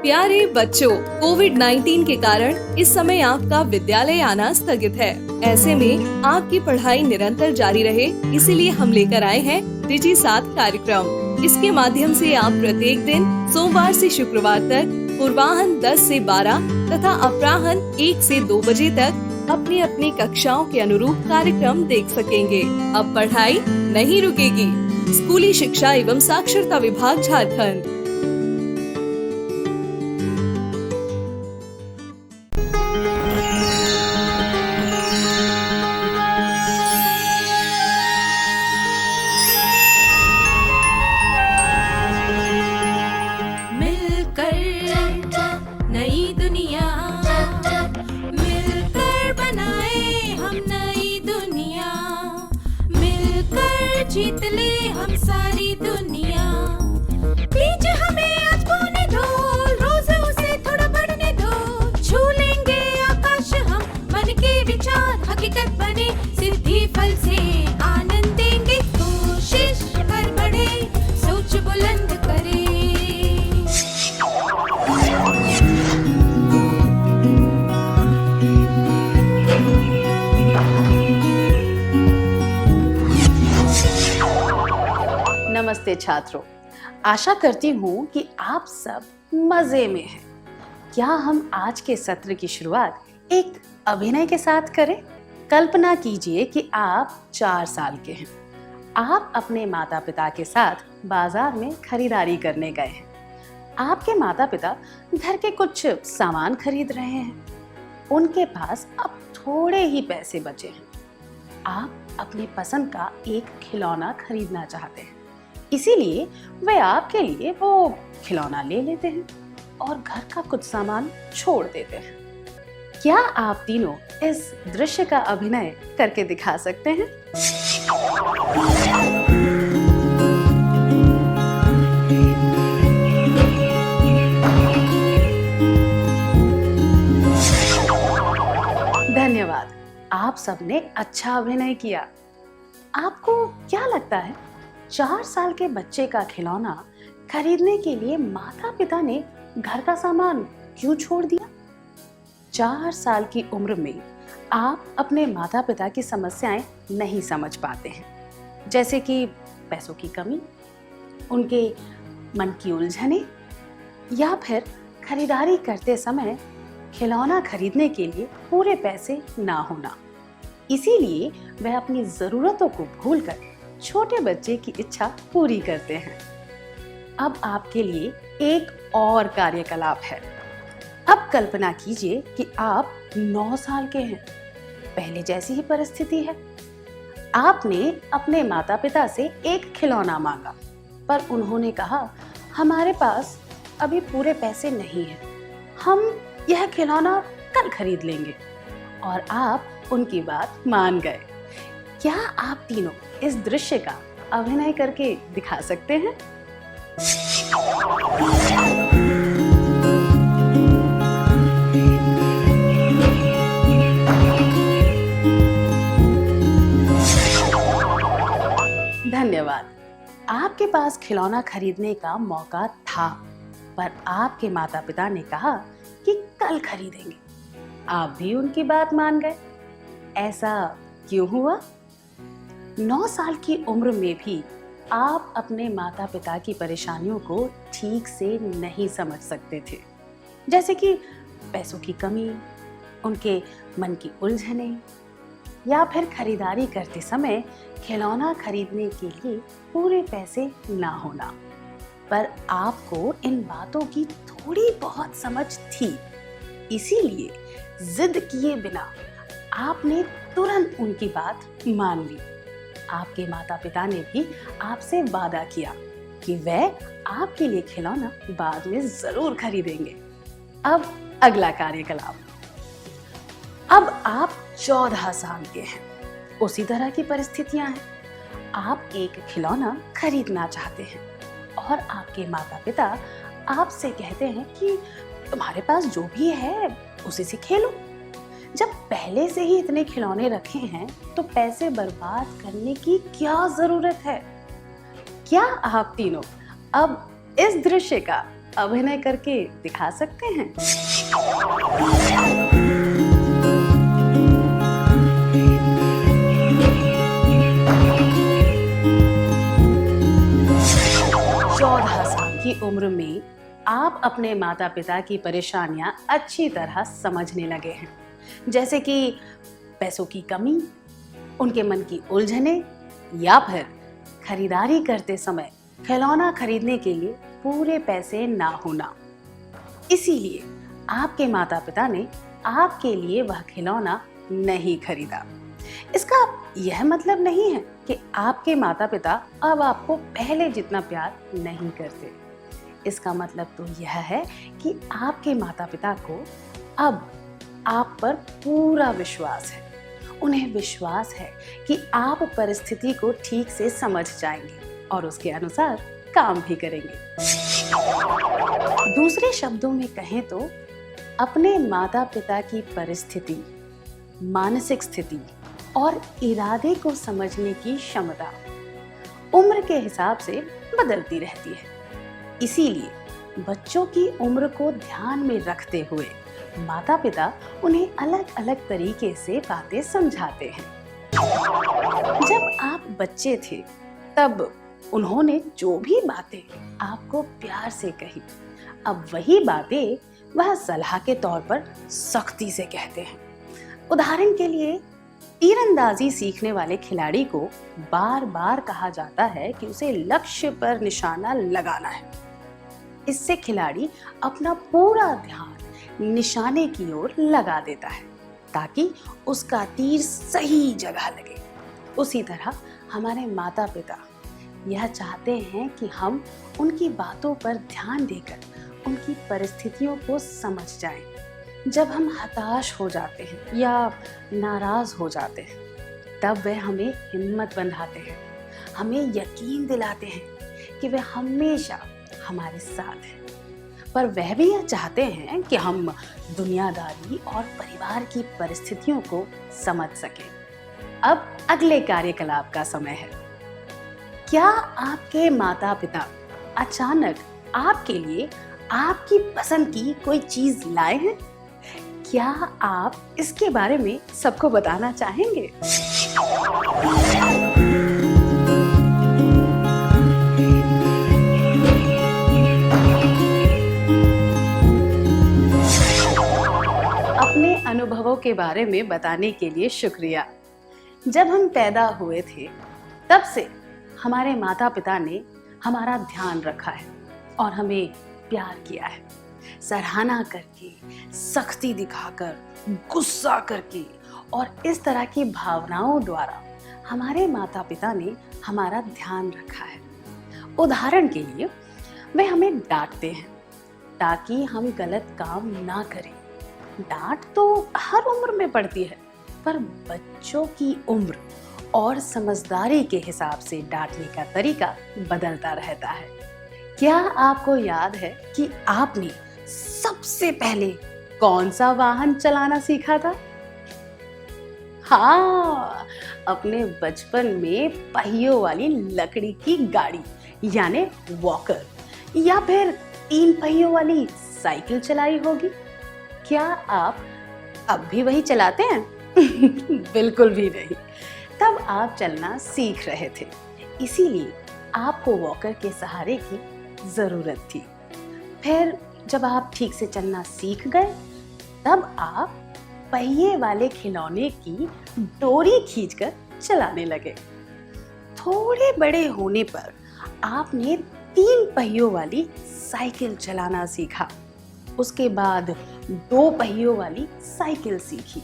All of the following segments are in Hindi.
प्यारे बच्चों, कोविड-19 के कारण इस समय आपका विद्यालय आना स्थगित है। ऐसे में आपकी पढ़ाई निरंतर जारी रहे, इसीलिए हम लेकर आए हैं डिजी साथ कार्यक्रम। इसके माध्यम से आप प्रत्येक दिन सोमवार से शुक्रवार तक पूर्वाह्न 10 से 12 तथा अपराह्न 1 से 2 बजे तक अपनी अपनी कक्षाओं के अनुरूप कार्यक्रम देख सकेंगे। अब पढ़ाई नहीं रुकेगी। स्कूली शिक्षा एवं साक्षरता विभाग झारखंड। नई दुनिया मिलकर बनाए हम नई दुनिया, मिलकर जीत ले हम सारी दुनिया। बीच हमें आज बोने दो, रोज उसे थोड़ा बढ़ने दो। छू लेंगे आकाश हम, मन के विचार हकीकत बने। सिद्धि फल से आनंद देंगे, कोशिश कर बढ़े, सोच बुलंद करे। नमस्ते छात्रों, आशा करती हूँ कि आप सब मजे में हैं। क्या हम आज के सत्र की शुरुआत एक अभिनय के साथ करें? कल्पना कीजिए कि आप 4 साल के हैं। आप अपने माता पिता के साथ बाजार में खरीदारी करने गए हैं। आपके माता पिता घर के कुछ सामान खरीद रहे हैं। उनके पास अब थोड़े ही पैसे बचे हैं। आप अपनी पसंद का एक खिलौना खरीदना चाहते हैं, इसीलिए वे आपके लिए वो खिलौना ले लेते हैं और घर का कुछ सामान छोड़ देते हैं। क्या आप तीनों इस दृश्य का अभिनय करके दिखा सकते हैं? धन्यवाद, आप सबने अच्छा अभिनय किया। आपको क्या लगता है, 4 साल के बच्चे का खिलौना खरीदने के लिए माता पिता ने घर का सामान क्यों छोड़ दिया? 4 साल की उम्र में आप अपने माता पिता की समस्याएं नहीं समझ पाते हैं, जैसे कि पैसों की कमी, उनके मन की उलझने, या फिर खरीदारी करते समय खिलौना खरीदने के लिए पूरे पैसे ना होना। इसीलिए वह अपनी जरूरतों को भूलकर छोटे बच्चे की इच्छा पूरी करते हैं। अब आपके लिए एक और कार्यकलाप है। अब कल्पना कीजिए कि आप 9 साल के हैं। पहले जैसी ही परिस्थिति है। आपने अपने माता पिता से एक खिलौना मांगा, पर उन्होंने कहा, हमारे पास अभी पूरे पैसे नहीं हैं। हम यह खिलौना कल खरीद लेंगे। और आप उनकी बात मान गए। क्या आप तीनों इस दृश्य का अभिनय करके दिखा सकते हैं? धन्यवाद। आपके पास खिलौना खरीदने का मौका था, पर आपके माता पिता ने कहा कि कल खरीदेंगे। आप भी उनकी बात मान गए। ऐसा क्यों हुआ? 9 साल की उम्र में भी आप अपने माता पिता की परेशानियों को ठीक से नहीं समझ सकते थे, जैसे कि पैसों की कमी, उनके मन की उलझने, या फिर खरीदारी करते समय खिलौना खरीदने के लिए पूरे पैसे ना होना। पर आपको इन बातों की थोड़ी बहुत समझ थी, इसीलिए जिद किए बिना आपने तुरंत उनकी बात मान ली। आपके माता पिता ने भी आपसे वादा किया कि वह आपके लिए खिलौना बाद में जरूर खरीदेंगे। अब अगला कार्यकलाप। अब आप 14 साल के हैं। उसी तरह की परिस्थितियां हैं। आप एक खिलौना खरीदना चाहते हैं और आपके माता पिता आपसे कहते हैं कि तुम्हारे पास जो भी है उसी से खेलो। जब पहले से ही इतने खिलौने रखे हैं तो पैसे बर्बाद करने की क्या जरूरत है? क्या आप तीनों अब इस दृश्य का अभिनय करके दिखा सकते हैं? चौदह साल की उम्र में आप अपने माता पिता की परेशानियां अच्छी तरह समझने लगे हैं, जैसे कि पैसों की कमी, उनके मन की उलझने, या फिर खरीदारी करते समय खिलौना खरीदने के लिए पूरे पैसे ना होना। इसीलिए आपके माता पिता ने आपके लिए वह खिलौना नहीं खरीदा। इसका यह मतलब नहीं है कि आपके माता पिता अब आपको पहले जितना प्यार नहीं करते। इसका मतलब तो यह है कि आपके माता पिता को अब आप पर पूरा विश्वास है। उन्हें विश्वास है कि आप परिस्थिति को ठीक से समझ जाएंगे और उसके अनुसार काम भी करेंगे। दूसरे शब्दों में कहें तो अपने माता पिता की परिस्थिति, मानसिक स्थिति और इरादे को समझने की क्षमता उम्र के हिसाब से बदलती रहती है। इसीलिए बच्चों की उम्र को ध्यान में रखते हुए माता पिता उन्हें अलग अलग तरीके से बातें समझाते हैं। जब आप बच्चे थे तब उन्होंने जो भी बातें आपको प्यार से कही, अब वही बातें वह सलाह के तौर पर सख्ती से कहते हैं। उदाहरण के लिए तीरंदाजी सीखने वाले खिलाड़ी को बार बार कहा जाता है कि उसे लक्ष्य पर निशाना लगाना है। इससे खिलाड़ी अपना पूरा ध्यान निशाने की ओर लगा देता है ताकि उसका तीर सही जगह लगे। उसी तरह हमारे माता पिता यह चाहते हैं कि हम उनकी बातों पर ध्यान देकर उनकी परिस्थितियों को समझ जाएं। जब हम हताश हो जाते हैं या नाराज हो जाते हैं तब वे हमें हिम्मत बंधाते हैं, हमें यकीन दिलाते हैं कि वे हमेशा हमारे साथ हैं। पर वह भी यह चाहते हैं कि हम दुनियादारी और परिवार की परिस्थितियों को समझ सकें। अब अगले कार्यकलाप का समय है। क्या आपके माता पिता अचानक आपके लिए आपकी पसंद की कोई चीज लाए हैं? क्या आप इसके बारे में सबको बताना चाहेंगे? अपने अनुभवों के बारे में बताने के लिए शुक्रिया। जब हम पैदा हुए थे तब से हमारे माता पिता ने हमारा ध्यान रखा है और हमें प्यार किया है। सराहना करके, सख्ती दिखाकर, गुस्सा करके और इस तरह की भावनाओं द्वारा हमारे माता पिता ने हमारा ध्यान रखा है। उदाहरण के लिए वे हमें डांटते हैं ताकि हम गलत काम ना करें। डांट तो हर उम्र में पड़ती है, पर बच्चों की उम्र और समझदारी के हिसाब से डांटने का तरीका बदलता रहता है। क्या आपको याद है कि आपने सबसे पहले कौन सा वाहन चलाना सीखा था? हाँ, अपने बचपन में पहियों वाली लकड़ी की गाड़ी यानी वॉकर, या फिर 3 पहियों वाली साइकिल चलाई होगी। क्या आप अब भी वही चलाते हैं? बिल्कुल भी नहीं। तब आप चलना सीख रहे थे, इसीलिए आपको वॉकर के सहारे की जरूरत थी। फिर जब आप ठीक से चलना सीख गए तब आप पहिए वाले खिलौने की डोरी खींचकर चलाने लगे। थोड़े बड़े होने पर आपने 3 पहियों वाली साइकिल चलाना सीखा। उसके बाद 2 पहियों वाली साइकिल सीखी।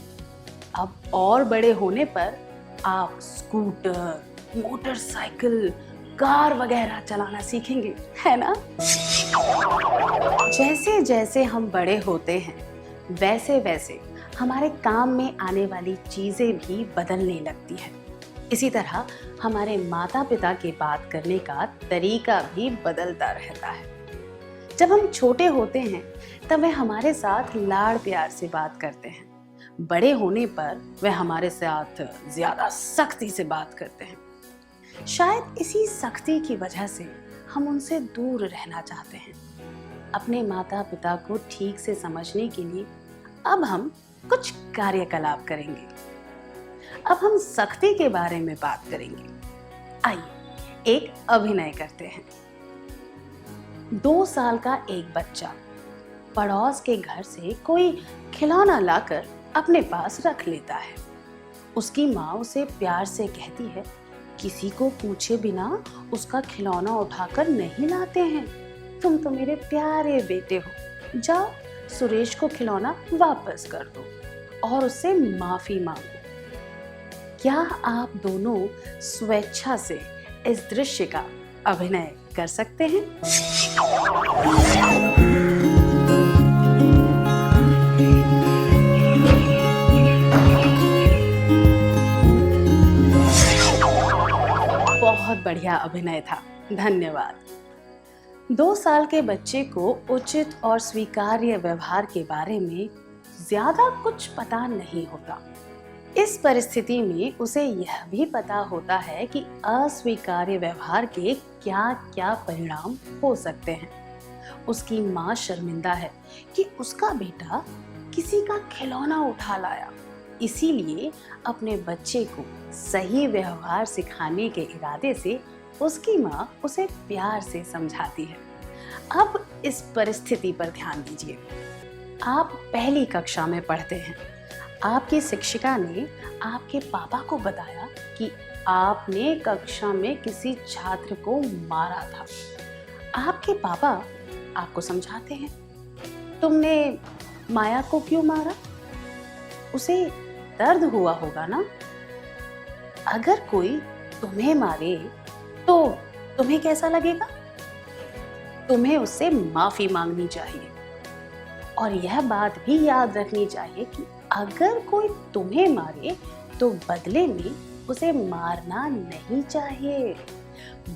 अब और बड़े होने पर आप स्कूटर, मोटरसाइकिल, कार वगैरह चलाना सीखेंगे, है ना? जैसे जैसे हम बड़े होते हैं वैसे वैसे हमारे काम में आने वाली चीजें भी बदलने लगती हैं। इसी तरह हमारे माता पिता के बात करने का तरीका भी बदलता रहता है। जब हम छोटे होते हैं तब वे हमारे साथ लाड़ प्यार से बात करते हैं। बड़े होने पर वे हमारे साथ ज्यादा सख्ती से बात करते हैं। शायद इसी सख्ती की वजह से हम उनसे दूर रहना चाहते हैं। अपने माता पिता को ठीक से समझने के लिए अब हम कुछ कार्यकलाप करेंगे। अब हम सख्ती के बारे में बात करेंगे। आइए एक अभिनय करते हैं। 2 साल का एक बच्चा पड़ोस के घर से कोई खिलौना लाकर अपने पास रख लेता है। उसकी माँ उसे प्यार से कहती है, किसी को पूछे बिना उसका खिलौना उठाकर नहीं लाते हैं। तुम तो मेरे प्यारे बेटे हो। जाओ सुरेश को खिलौना वापस कर दो और उससे माफी मांगो। क्या आप दोनों स्वेच्छा से इस दृश्य का अभिनय कर सकते हैं? बहुत बढ़िया अभिनय था, धन्यवाद। 2 साल के बच्चे को उचित और स्वीकार्य व्यवहार के बारे में ज्यादा कुछ पता नहीं होता। इस परिस्थिति में उसे यह भी पता होता है कि अस्वीकार्य व्यवहार के क्या क्या परिणाम हो सकते हैं। उसकी माँ शर्मिंदा है कि उसका बेटा किसी का खिलौना उठा लाया, इसीलिए अपने बच्चे को सही व्यवहार सिखाने के इरादे से उसकी माँ उसे प्यार से समझाती है। अब इस परिस्थिति पर ध्यान दीजिए। आप पहली कक्षा में पढ़ते हैं। आपकी शिक्षिका ने आपके पापा को बताया कि आपने कक्षा में किसी छात्र को मारा था। आपके पापा आपको समझाते हैं, तुमने माया को क्यों मारा? उसे दर्द हुआ होगा ना? अगर कोई तुम्हें मारे तो तुम्हें कैसा लगेगा? तुम्हें उससे माफी मांगनी चाहिए और यह बात भी याद रखनी चाहिए कि अगर कोई तुम्हें मारे तो बदले में उसे मारना नहीं चाहिए,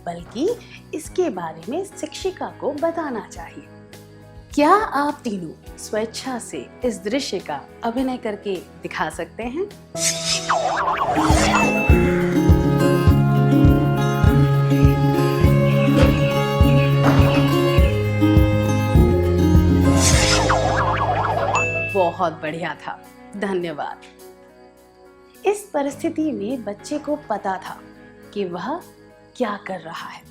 बल्कि इसके बारे में शिक्षिका को बताना चाहिए। क्या आप तीनों स्वेच्छा से इस दृश्य का अभिनय करके दिखा सकते हैं? बहुत बढ़िया था, धन्यवाद। इस परिस्थिति में बच्चे को पता था कि वह क्या कर रहा है,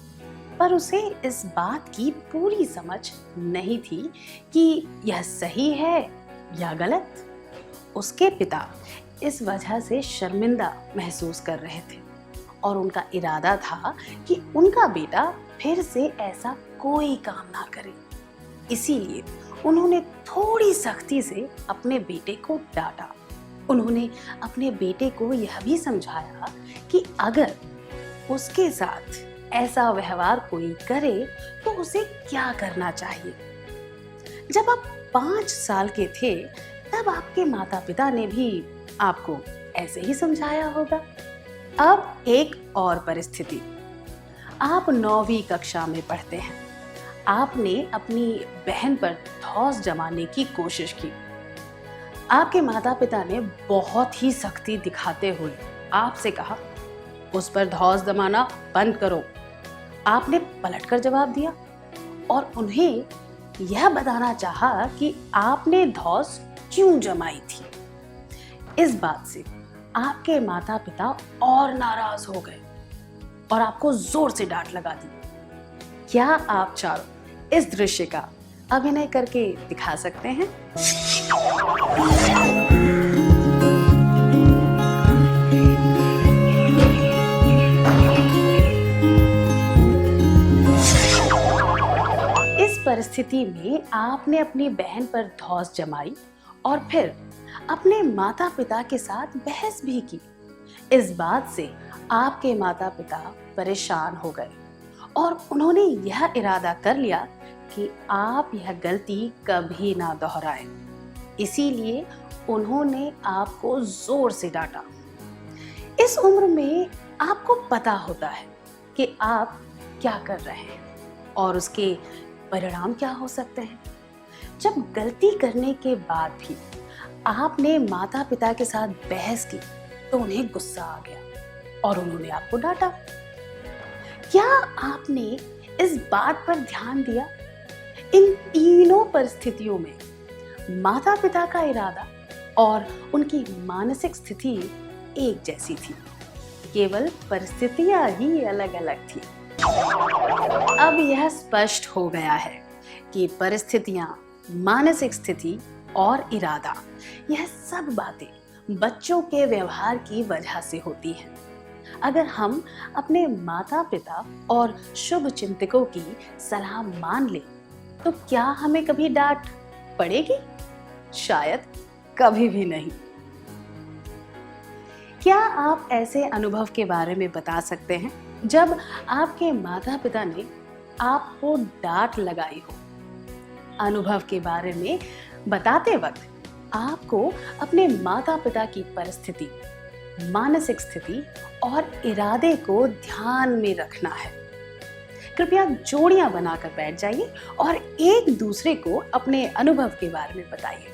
पर उसे इस बात की पूरी समझ नहीं थी कि यह सही है या गलत। उसके पिता इस वजह से शर्मिंदा महसूस कर रहे थे और उनका इरादा था कि उनका बेटा फिर से ऐसा कोई काम ना करे। इसीलिए उन्होंने थोड़ी सख्ती से अपने बेटे को डांटा। उन्होंने अपने बेटे को यह भी समझाया कि अगर उसके साथ ऐसा व्यवहार कोई करे तो उसे क्या करना चाहिए। जब आप 5 साल के थे तब आपके माता पिता ने भी आपको ऐसे ही समझाया होगा। अब एक और परिस्थिति। आप 9वीं कक्षा में पढ़ते हैं। आपने अपनी बहन पर धौंस जमाने की कोशिश की। आपके माता पिता ने बहुत ही सख्ती दिखाते हुए आपसे कहा, उस पर धौंस जमाना बंद करो। आपने पलटकर जवाब दिया और उन्हें यह बताना चाहा कि आपने धौंस क्यों जमाई थी। इस बात से आपके माता पिता और नाराज हो गए और आपको जोर से डांट लगा दी। क्या आप चारों इस दृश्य का अभिनय करके दिखा सकते हैं? इस परिस्थिति में आपने अपनी बहन पर धौंस जमाई और फिर अपने माता पिता के साथ बहस भी की। इस बात से आपके माता पिता परेशान हो गए और उन्होंने यह इरादा कर लिया कि आप यह गलती कभी ना दोहराएं। इसीलिए उन्होंने आपको जोर से डांटा। इस उम्र में आपको पता होता है कि आप क्या कर रहे हैं और उसके परिणाम क्या हो सकते हैं। जब गलती करने के बाद भी आपने माता पिता के साथ बहस की तो उन्हें गुस्सा आ गया और उन्होंने आपको डांटा। क्या आपने इस बात पर ध्यान दिया इन तीनों परिस्थितियों में माता पिता का इरादा और उनकी मानसिक स्थिति एक जैसी थी, केवल परिस्थितियां ही अलग अलग थी। अब यह स्पष्ट हो गया है कि परिस्थितियां, मानसिक स्थिति और इरादा, यह सब बातें बच्चों के व्यवहार की वजह से होती हैं। अगर हम अपने माता पिता और शुभ चिंतकों की सलाह मान लें तो क्या हमें कभी डांट पड़ेगी? शायद कभी भी नहीं। क्या आप ऐसे अनुभव के बारे में बता सकते हैं जब आपके माता पिता ने आपको डांट लगाई हो? अनुभव के बारे में बताते वक्त आपको अपने माता पिता की परिस्थिति, मानसिक स्थिति और इरादे को ध्यान में रखना है। कृपया जोड़ियां बनाकर बैठ जाइए और एक दूसरे को अपने अनुभव के बारे में बताइए।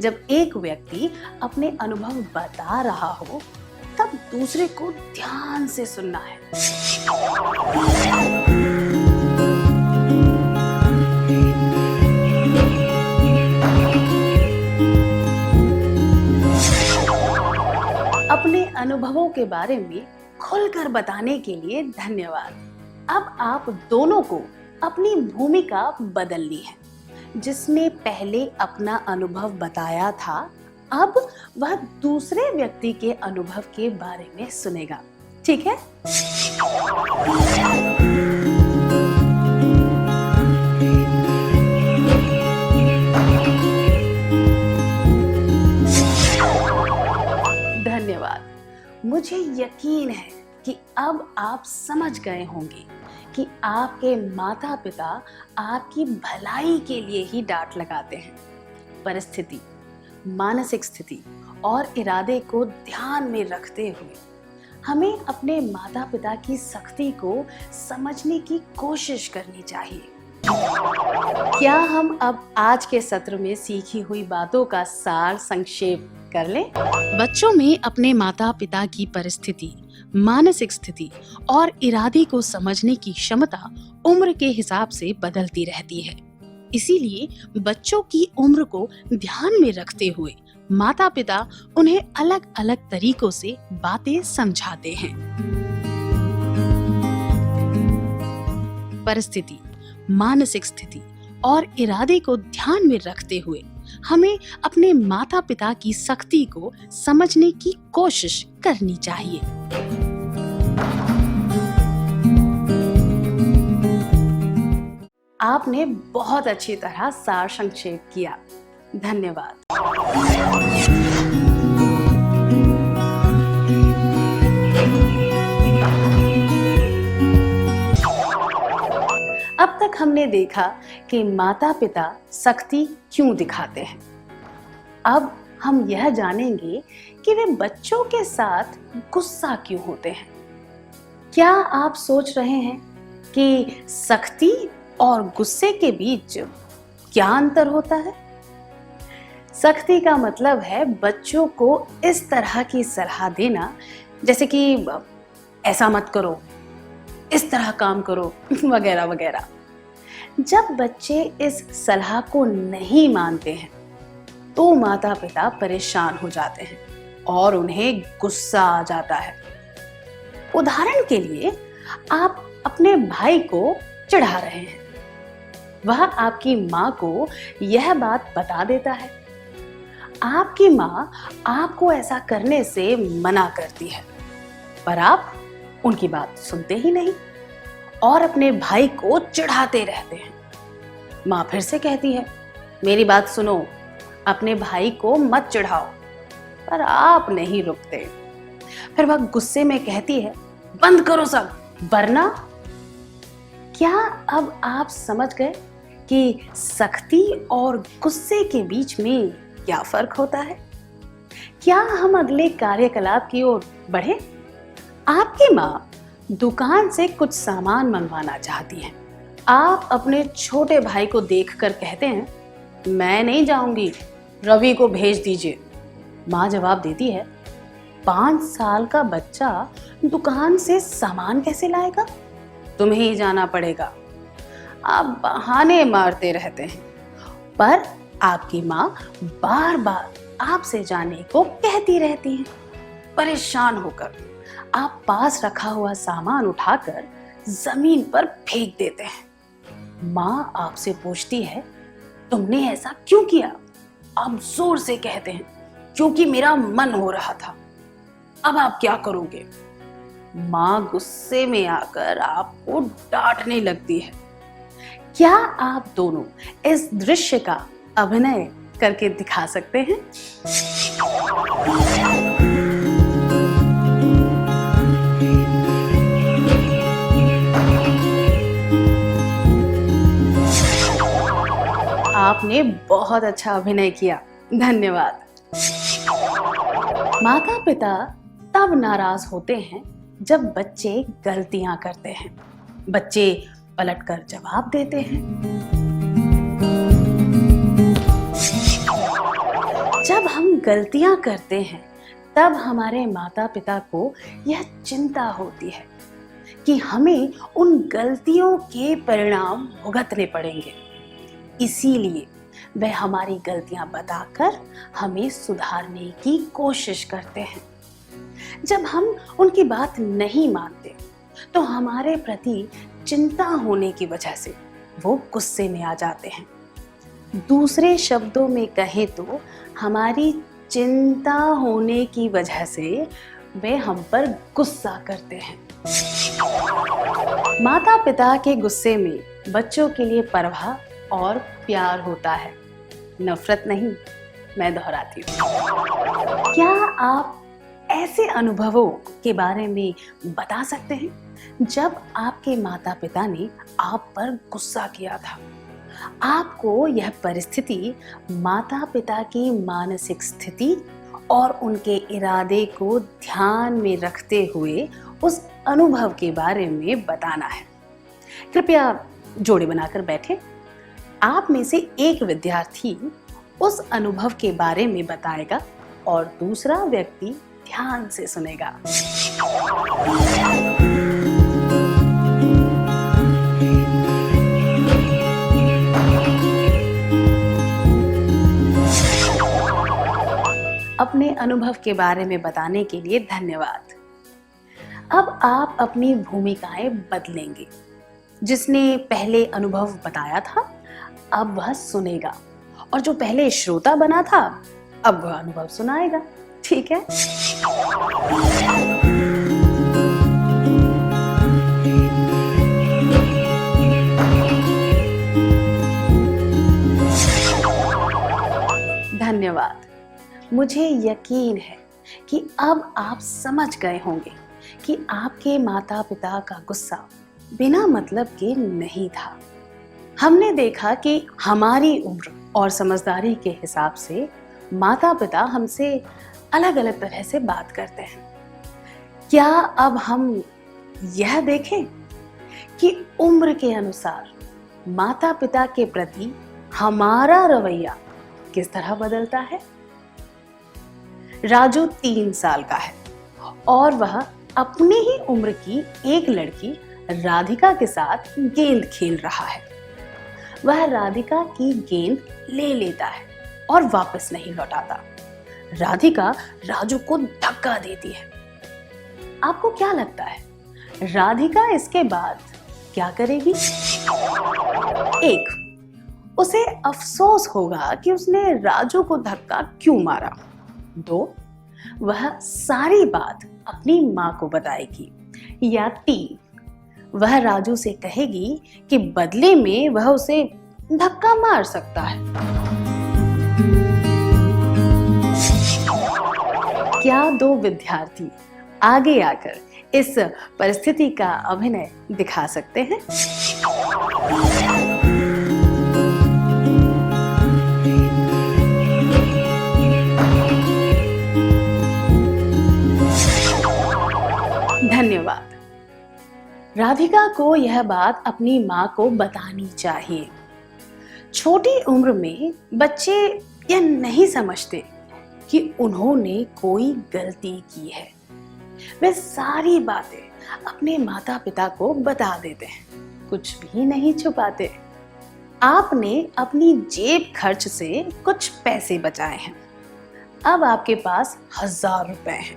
जब एक व्यक्ति अपने अनुभव बता रहा हो तब दूसरे को ध्यान से सुनना है। अपने अनुभवों के बारे में खुलकर बताने के लिए धन्यवाद। अब आप दोनों को अपनी भूमिका बदलनी है। जिसने पहले अपना अनुभव बताया था, अब वह दूसरे व्यक्ति के अनुभव के बारे में सुनेगा। ठीक है? धन्यवाद। मुझे यकीन है कि अब आप समझ गए होंगे कि आपके माता पिता आपकी भलाई के लिए ही डांट लगाते हैं। परिस्थिति, मानसिक स्थिति और इरादे को ध्यान में रखते हुए हमें अपने माता पिता की सख्ती को समझने की कोशिश करनी चाहिए। क्या हम अब आज के सत्र में सीखी हुई बातों का सार संक्षेप कर लें? बच्चों में अपने माता पिता की परिस्थिति, मानसिक स्थिति और इरादे को समझने की क्षमता उम्र के हिसाब से बदलती रहती है। इसीलिए बच्चों की उम्र को ध्यान में रखते हुए माता पिता उन्हें अलग अलग तरीकों से बातें समझाते हैं। परिस्थिति, मानसिक स्थिति और इरादे को ध्यान में रखते हुए हमें अपने माता पिता की सख्ती को समझने की कोशिश करनी चाहिए। आपने बहुत अच्छी तरह सार संक्षेप किया। धन्यवाद। अब तक हमने देखा कि माता पिता सख्ती क्यों दिखाते हैं। अब हम यह जानेंगे कि वे बच्चों के साथ गुस्सा क्यों होते हैं। क्या आप सोच रहे हैं कि सख्ती और गुस्से के बीच क्या अंतर होता है? सख्ती का मतलब है बच्चों को इस तरह की सलाह देना, जैसे कि ऐसा मत करो, इस तरह काम करो, वगैरह वगैरह। जब बच्चे इस सलाह को नहीं मानते हैं तो माता पिता परेशान हो जाते हैं और उन्हें गुस्सा आ जाता है। उदाहरण के लिए, आप अपने भाई को चिढ़ा रहे हैं। वह आपकी माँ को यह बात बता देता है। आपकी माँ आपको ऐसा करने से मना करती है, पर आप उनकी बात सुनते ही नहीं और अपने भाई को चिढ़ाते रहते हैं। माँ फिर से कहती है, मेरी बात सुनो, अपने भाई को मत चिढ़ाओ, पर आप नहीं रुकते। फिर वह गुस्से में कहती है, बंद करो सब, वरना। क्या अब आप समझ गए कि सख्ती और गुस्से के बीच में क्या फर्क होता है? क्या हम अगले कार्यकलाप की ओर बढ़े? आपकी माँ दुकान से कुछ सामान मंगवाना चाहती है। आप अपने छोटे भाई को देखकर कहते हैं, मैं नहीं जाऊंगी, रवि को भेज दीजिए। माँ जवाब देती है, 5 साल का बच्चा दुकान से सामान कैसे लाएगा? तुम्हें ही जाना पड़ेगा। आप बहाने मारते रहते हैं, पर आपकी माँ बार बार आपसे जाने को कहती रहती हैं। परेशान होकर आप पास रखा हुआ सामान उठाकर जमीन पर फेंक देते हैं। माँ आपसे पूछती है, तुमने ऐसा क्यों किया? आप जोर से कहते हैं, क्योंकि मेरा मन हो रहा था। अब आप क्या करोगे? माँ गुस्से में आकर आपको डांटने लगती है। क्या आप दोनों इस दृश्य का अभिनय करके दिखा सकते हैं? आपने बहुत अच्छा अभिनय किया, धन्यवाद। माता पिता तब नाराज होते हैं जब बच्चे गलतियां करते हैं। बच्चे पलटकर जवाब देते हैं। जब हम गलतियां करते हैं तब हमारे माता पिता को यह चिंता होती है कि हमें उन गलतियों के परिणाम भुगतने पड़ेंगे। इसीलिए वे हमारी गलतियां बताकर हमें सुधारने की कोशिश करते हैं। जब हम उनकी बात नहीं मानते तो हमारे प्रति चिंता होने की वजह से वो गुस्से में आ जाते हैं। दूसरे शब्दों में कहें तो हमारी चिंता होने की वजह से वे हम पर गुस्सा करते हैं। माता पिता के गुस्से में बच्चों के लिए परवाह और प्यार होता है, नफरत नहीं। मैं दोहराती हूँ। क्या आप ऐसे अनुभवों के बारे में बता सकते हैं जब आपके माता पिता ने आप पर गुस्सा किया था? आपको यह परिस्थिति माता पिता की मानसिक स्थिति और उनके इरादे को ध्यान में रखते हुए उस अनुभव के बारे में बताना है। कृपया जोड़े बनाकर बैठे। आप में से एक विद्यार्थी उस अनुभव के बारे में बताएगा और दूसरा व्यक्ति ध्यान से सुनेगा। अपने अनुभव के बारे में बताने के लिए धन्यवाद। अब आप अपनी भूमिकाएं बदलेंगे। जिसने पहले अनुभव बताया था अब वह सुनेगा, और जो पहले श्रोता बना था अब वह अनुभव सुनाएगा। ठीक है? धन्यवाद। मुझे यकीन है कि अब आप समझ गए होंगे कि आपके माता पिता का गुस्सा बिना मतलब के नहीं था। हमने देखा कि हमारी उम्र और समझदारी के हिसाब से माता पिता हमसे अलग अलग तरह से बात करते हैं। क्या अब हम यह देखें कि उम्र के अनुसार माता पिता के प्रति हमारा रवैया किस तरह बदलता है? राजू 3 साल का है और वह अपनी ही उम्र की एक लड़की राधिका के साथ गेंद खेल रहा है। वह राधिका की गेंद ले लेता है और वापस नहीं लौटाता। राधिका राजू को धक्का देती है। आपको क्या लगता है राधिका इसके बाद क्या करेगी? 1, उसे अफसोस होगा कि उसने राजू को धक्का क्यों मारा। 2, वह सारी बात अपनी माँ को बताएगी। या 3, वह राजू से कहेगी कि बदले में वह उसे धक्का मार सकता है। क्या 2 विद्यार्थी आगे आकर इस परिस्थिति का अभिनय दिखा सकते हैं? धन्यवाद। राधिका को यह बात अपनी माँ को बतानी चाहिए। छोटी उम्र में बच्चे यह नहीं समझते कि उन्होंने कोई गलती की है। वे सारी बातें अपने माता पिता को बता देते हैं कुछ भी नहीं छुपाते। आपने अपनी जेब खर्च से कुछ पैसे बचाए हैं। अब आपके पास 1000 रुपए हैं।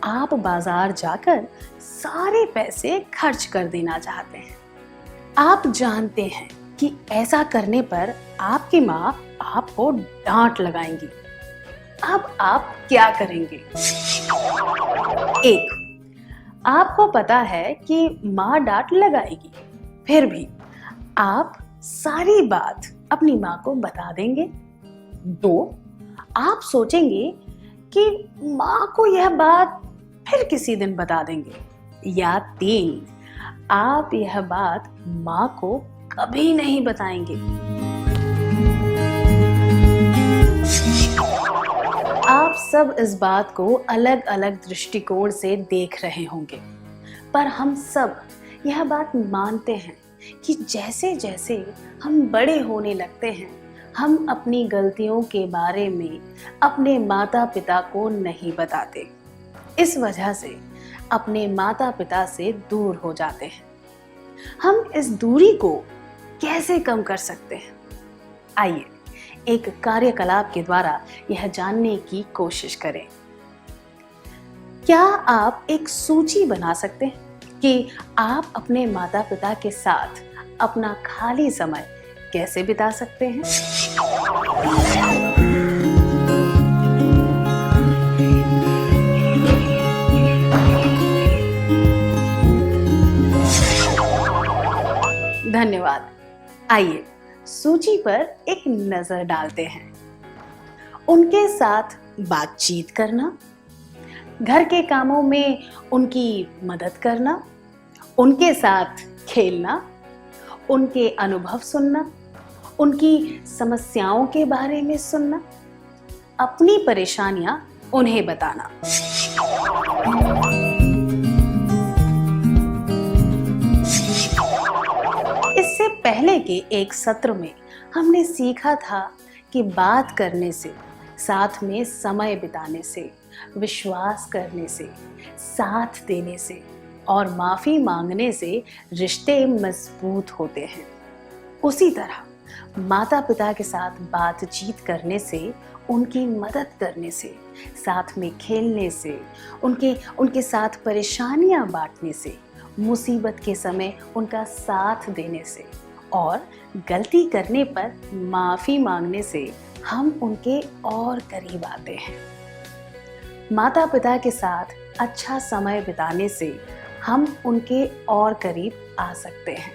आप बाजार जाकर सारे पैसे खर्च कर देना चाहते हैं। आप जानते हैं कि ऐसा करने पर आपकी माँ आपको डांट लगाएंगी। अब आप क्या करेंगे? 1, आपको पता है कि माँ डांट लगाएगी, फिर भी आप सारी बात अपनी माँ को बता देंगे। 2, आप सोचेंगे कि माँ को यह बात फिर किसी दिन बता देंगे। या 3, आप यह बात माँ को कभी नहीं बताएंगे। आप सब इस बात को अलग अलग दृष्टिकोण से देख रहे होंगे, पर हम सब यह बात मानते हैं कि जैसे जैसे हम बड़े होने लगते हैं, हम अपनी गलतियों के बारे में अपने माता पिता को नहीं बताते। इस वजह से अपने माता पिता से दूर हो जाते हैं। हम इस दूरी को कैसे कम कर सकते हैं? आइए एक कार्यकलाप के द्वारा यह जानने की कोशिश करें। क्या आप एक सूची बना सकते हैं कि आप अपने माता पिता के साथ अपना खाली समय कैसे बिता सकते हैं? धन्यवाद। आइए सूची पर एक नजर डालते हैं। उनके साथ बातचीत करना, घर के कामों में उनकी मदद करना, उनके साथ खेलना, उनके अनुभव सुनना, उनकी समस्याओं के बारे में सुनना, अपनी परेशानियां उन्हें बताना। इससे पहले के एक सत्र में हमने सीखा था कि बात करने से, साथ में समय बिताने से, विश्वास करने से, साथ देने से और माफी मांगने से रिश्ते मजबूत होते हैं। उसी तरह माता पिता के साथ बातचीत करने से, उनकी मदद करने से, साथ में खेलने से, उनके साथ परेशानियां बांटने से, मुसीबत के समय उनका साथ देने से और गलती करने पर माफ़ी मांगने से हम उनके और करीब आते हैं। माता पिता के साथ अच्छा समय बिताने से हम उनके और करीब आ सकते हैं।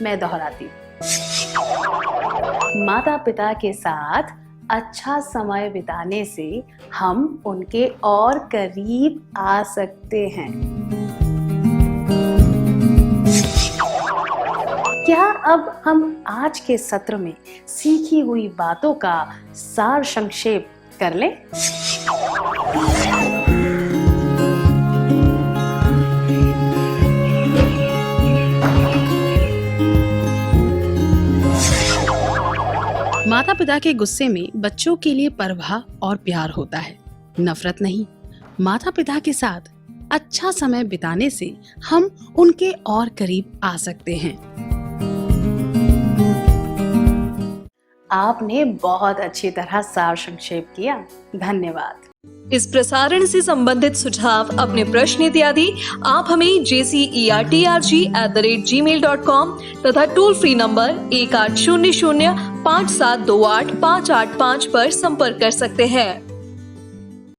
मैं दोहराती हूँ, माता पिता के साथ अच्छा समय बिताने से हम उनके और करीब आ सकते हैं। क्या अब हम आज के सत्र में सीखी हुई बातों का सार संक्षेप कर लें? माता पिता के गुस्से में बच्चों के लिए परवाह और प्यार होता है, नफरत नहीं। माता पिता के साथ अच्छा समय बिताने से हम उनके और करीब आ सकते हैं। आपने बहुत अच्छी तरह सार संक्षेप किया। धन्यवाद। इस प्रसारण से संबंधित सुझाव, अपने प्रश्न इत्यादि आप हमें jcerg@gmail.com तथा टोल फ्री नंबर 1800 5728 585 पर संपर्क कर सकते हैं।